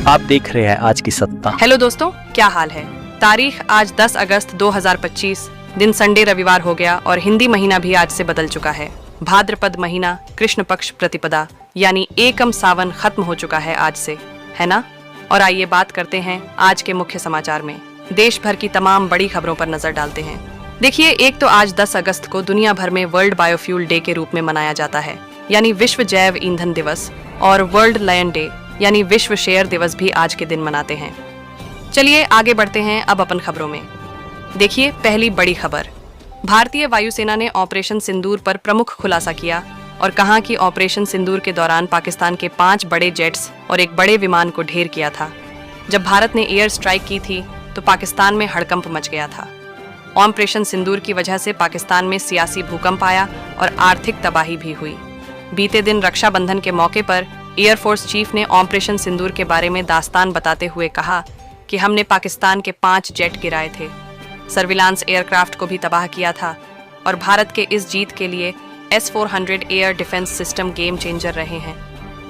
आप देख रहे हैं आज की सत्ता। हेलो दोस्तों, क्या हाल है। तारीख आज 10 अगस्त 2025, दिन संडे रविवार हो गया और हिंदी महीना भी आज से बदल चुका है। भाद्रपद महीना कृष्ण पक्ष प्रतिपदा यानी एकम सावन खत्म हो चुका है आज से, है ना। और आइए बात करते हैं आज के मुख्य समाचार में। देश भर की तमाम बड़ी खबरों पर नजर डालते हैं। देखिए, एक तो आज 10 अगस्त को दुनिया भर में वर्ल्ड बायोफ्यूल डे के रूप में मनाया जाता है, यानी विश्व जैव ईंधन दिवस, और वर्ल्ड लायन डे यानी विश्व शेर दिवस भी आज के दिन मनाते हैं। चलिए आगे बढ़ते हैं अब अपन खबरों में। देखिए, पहली बड़ी खबर, भारतीय वायुसेना ने ऑपरेशन सिंदूर पर प्रमुख खुलासा किया और कहा कि ऑपरेशन सिंदूर के दौरान पाकिस्तान के 5 बड़े जेट्स और एक बड़े विमान को ढेर किया था। जब भारत ने एयर स्ट्राइक की थी तो पाकिस्तान में हड़कंप मच गया था। ऑपरेशन सिंदूर की वजह से पाकिस्तान में सियासी भूकंप आया और आर्थिक तबाही भी हुई। बीते दिन रक्षाबंधन के मौके पर एयरफोर्स चीफ ने ऑपरेशन सिंदूर के बारे में दास्तान बताते हुए कहा कि हमने पाकिस्तान के 5 जेट गिराए थे, सर्विलांस एयरक्राफ्ट को भी तबाह किया था और भारत के इस जीत के लिए S-400 air defence system game changer रहे हैं।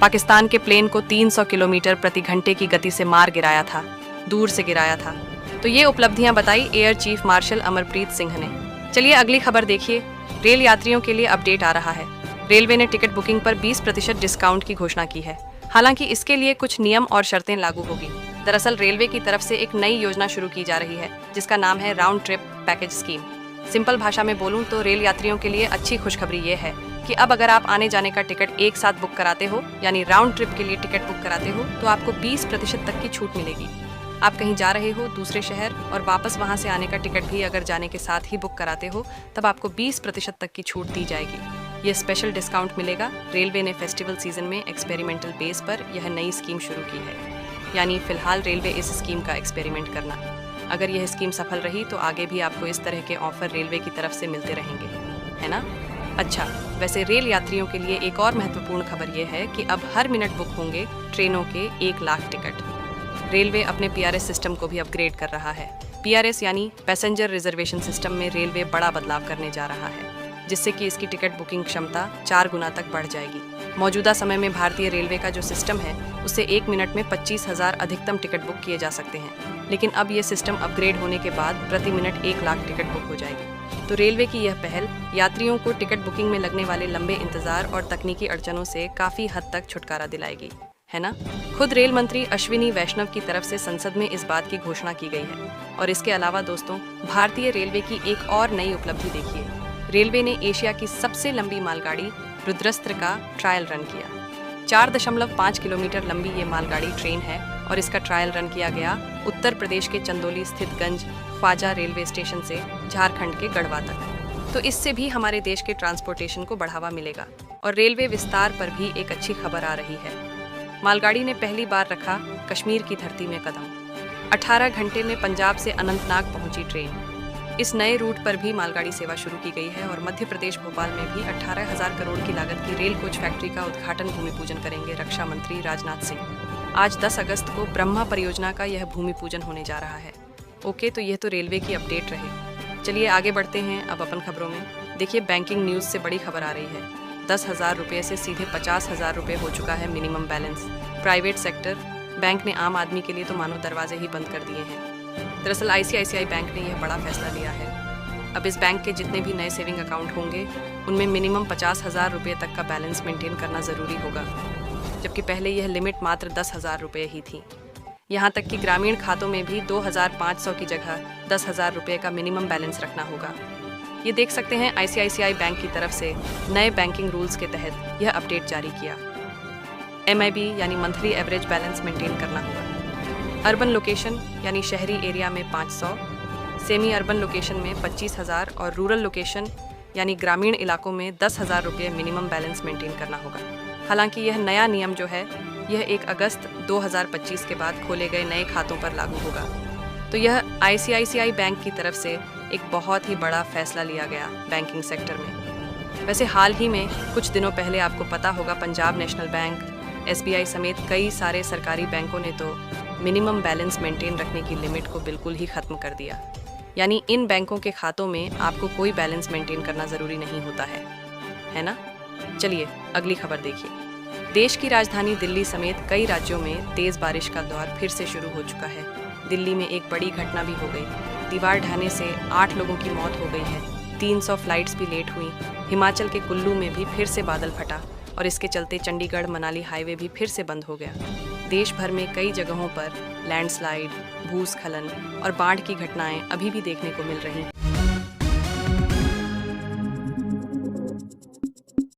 पाकिस्तान के प्लेन को 300 किलोमीटर प्रति घंटे की गति से मार गिराया था, दूर से गिराया था। तो ये उपलब्धियां बताई air chief marshal Amarpreet Singh ने। चलिए अगली खबर देखिए। रेल यात्रियों के लिए अपडेट आ रहा है। रेलवे ने टिकट बुकिंग पर 20% डिस्काउंट की घोषणा की है। हालांकि इसके लिए कुछ नियम और शर्तें लागू होगी। दरअसल रेलवे की तरफ से एक नई योजना शुरू की जा रही है जिसका नाम है round trip package scheme. Simple भाषा में बोलूं तो रेल यात्रियों के लिए अच्छी खुशखबरी ये है कि अब अगर आप आने जाने का टिकट एक साथ बुक कराते हो, यानी राउंड ट्रिप के लिए टिकट बुक कराते हो, तो आपको 20% तक की छूट मिलेगी। आप कहीं जा रहे हो दूसरे शहर और वापस वहां से आने का टिकट भी अगर जाने के साथ ही बुक कराते हो, तब आपको 20% तक की छूट दी जाएगी। ये स्पेशल डिस्काउंट मिलेगा। रेलवे ने फेस्टिवल सीजन में एक्सपेरिमेंटल बेस पर यह नई स्कीम शुरू की है, यानी फिलहाल रेलवे इस स्कीम का एक्सपेरिमेंट करना। अगर यह स्कीम सफल रही तो आगे भी आपको इस तरह के ऑफर रेलवे की तरफ से मिलते रहेंगे, है ना। अच्छा, वैसे रेल यात्रियों के लिए एक और महत्वपूर्ण खबर यह है कि अब हर मिनट बुक होंगे ट्रेनों के 1 लाख टिकट। रेलवे अपने PRS सिस्टम को भी अपग्रेड कर रहा है। PRS यानी पैसेंजर रिजर्वेशन सिस्टम में रेलवे बड़ा बदलाव करने जा रहा है, जिससे कि इसकी टिकट बुकिंग क्षमता 4 गुना तक बढ़ जाएगी। मौजूदा समय में भारतीय रेलवे का जो सिस्टम है उससे 1 मिनट में 25,000 अधिकतम टिकट बुक किए जा सकते हैं, लेकिन अब ये सिस्टम अपग्रेड होने के बाद प्रति मिनट 1 लाख टिकट बुक हो जाएगी। तो रेलवे की यह पहल यात्रियों को टिकट बुकिंग में लगने वाले लंबे इंतजार और तकनीकी अड़चनों से काफी हद तक छुटकारा दिलाएगी, है ना। खुद रेल मंत्री अश्विनी वैष्णव की तरफ से संसद में इस बात की घोषणा की गई है। और इसके अलावा दोस्तों, भारतीय रेलवे की एक और नई उपलब्धि देखिए। रेलवे ने एशिया की सबसे लंबी मालगाड़ी रुद्रस्त्र का ट्रायल रन किया। 4.5 किलोमीटर लंबी ये मालगाड़ी ट्रेन है और इसका ट्रायल रन किया गया उत्तर प्रदेश के चंदौली स्थित गंज ख्वाजा रेलवे स्टेशन से झारखंड के गढ़वा तक। तो इससे भी हमारे देश के ट्रांसपोर्टेशन को बढ़ावा मिलेगा और रेलवे विस्तार पर भी एक अच्छी खबर आ रही है। मालगाड़ी ने पहली बार रखा कश्मीर की धरती में कदम। 18 घंटे में पंजाब से अनंतनाग पहुंची ट्रेन। इस नए रूट पर भी मालगाड़ी सेवा शुरू की गई है और मध्य प्रदेश भोपाल में भी 18,000 करोड़ की लागत की रेल कोच फैक्ट्री का उद्घाटन भूमि पूजन करेंगे रक्षा मंत्री राजनाथ सिंह। आज 10 अगस्त को ब्रह्मा परियोजना का यह भूमि पूजन होने जा रहा है। ओके, तो यह तो रेलवे की अपडेट रहे। चलिए आगे बढ़ते हैं अब अपन खबरों में। देखिए, बैंकिंग न्यूज़ से बड़ी खबर आ रही है। 10,000 रुपये से सीधे 50,000 रुपये हो चुका है minimum balance. Private sector bank ने आम आदमी के लिए तो मानो दरवाजे ही बंद कर दिए हैं। दरअसल ICICI बैंक ने यह बड़ा फैसला लिया है। अब इस बैंक के जितने भी नए सेविंग अकाउंट होंगे उनमें मिनिमम 50,000 रुपये तक का बैलेंस मेंटेन करना ज़रूरी होगा, जबकि पहले यह लिमिट मात्र 10,000 रुपये ही थी। यहाँ तक कि ग्रामीण खातों में भी 2,500 की जगह 10,000 रुपये का मिनिमम बैलेंस रखना होगा। ये देख सकते हैं ICICI बैंक की तरफ से नए बैंकिंग रूल्स के तहत यह अपडेट जारी किया। MIB यानी मंथली एवरेज बैलेंस मेंटेन करना होगा। अर्बन लोकेशन यानी शहरी एरिया में 500, सेमी अर्बन लोकेशन में 25,000 और रूरल लोकेशन यानी ग्रामीण इलाकों में 10,000 रुपये मिनिमम बैलेंस मेंटेन करना होगा। हालांकि यह नया नियम जो है यह 1 अगस्त 2025 के बाद खोले गए नए खातों पर लागू होगा। तो यह ICICI बैंक की तरफ से एक बहुत ही बड़ा फैसला लिया गया बैंकिंग सेक्टर में। वैसे हाल ही में कुछ दिनों पहले आपको पता होगा पंजाब नेशनल बैंक, SBI समेत कई सारे सरकारी बैंकों ने तो मिनिमम बैलेंस मेंटेन रखने की लिमिट को बिल्कुल ही ख़त्म कर दिया। यानी इन बैंकों के खातों में आपको कोई बैलेंस मेंटेन करना ज़रूरी नहीं होता है ना। चलिए अगली खबर देखिए। देश की राजधानी दिल्ली समेत कई राज्यों में तेज बारिश का दौर फिर से शुरू हो चुका है। दिल्ली में एक बड़ी घटना भी हो गई। दीवार ढहने से 8 लोगों की मौत हो गई है। 300 फ्लाइट्स भी लेट हुई। हिमाचल के कुल्लू में भी फिर से बादल फटा और इसके चलते चंडीगढ़ मनाली हाईवे भी फिर से बंद हो गया। देश भर में कई जगहों पर लैंडस्लाइड, भूस्खलन और बाढ़ की घटनाएं अभी भी देखने को मिल रही हैं।